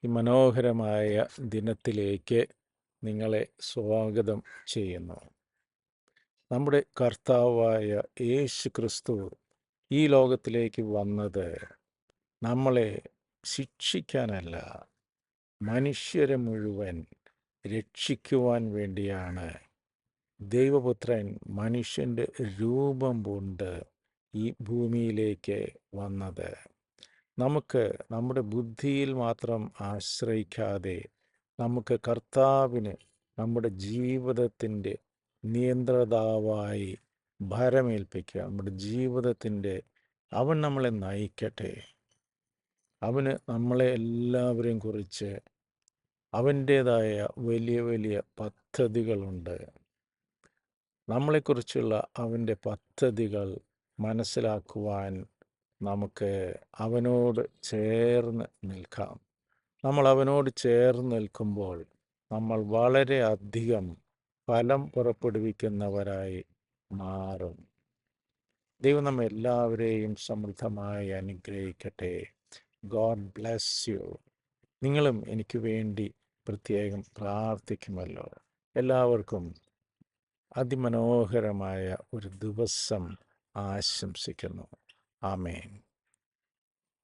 ഈ മനോഹരമായ ദിനത്തിലേക്ക് നിങ്ങളെ സ്വാഗതം ചെയ്യുന്നു. നമ്മുടെ കർത്താവായ യേശു ക്രിസ്തു ഈ ലോകത്തിലേക്ക് വന്നത് നമ്മളെ ശിക്ഷിക്കാനല്ല, മനുഷ്യരെ മുഴുവൻ രക്ഷിക്കുവാൻ വേണ്ടിയാണ്. ദൈവപുത്രൻ മനുഷ്യൻ്റെ രൂപം പൂണ്ട് ഈ ഭൂമിയിലേക്ക് വന്നത്. നമുക്ക് നമ്മുടെ ബുദ്ധിയിൽ മാത്രം ആശ്രയിക്കാതെ നമുക്ക് കർത്താവിന് നമ്മുടെ ജീവിതത്തിൻ്റെ നിയന്ത്രതാവായി ഭരമേൽപ്പിക്കുക. നമ്മുടെ ജീവിതത്തിൻ്റെ അവൻ നമ്മളെ നയിക്കട്ടെ. അവന് നമ്മളെ എല്ലാവരെയും കുറിച്ച് അവൻ്റേതായ വലിയ വലിയ പദ്ധതികളുണ്ട്. നമ്മളെക്കുറിച്ചുള്ള അവൻ്റെ പദ്ധതികൾ മനസ്സിലാക്കുവാൻ നമുക്ക് അവനോട് ചേർന്ന് നിൽക്കാം. നമ്മൾ അവനോട് ചേർന്ന് നിൽക്കുമ്പോൾ നമ്മൾ വളരെ അധികം ഫലം പുറപ്പെടുവിക്കുന്നവരായി മാറും. ദൈവം നമ്മെ എല്ലാവരെയും സമൃദ്ധമായി അനുഗ്രഹിക്കട്ടെ. God bless you. നിങ്ങളും എനിക്ക് വേണ്ടി പ്രത്യേകം പ്രാർത്ഥിക്കുമല്ലോ. എല്ലാവർക്കും അതിമനോഹരമായ ഒരു ദിവസം ആശംസിക്കുന്നു. ആമേൻ.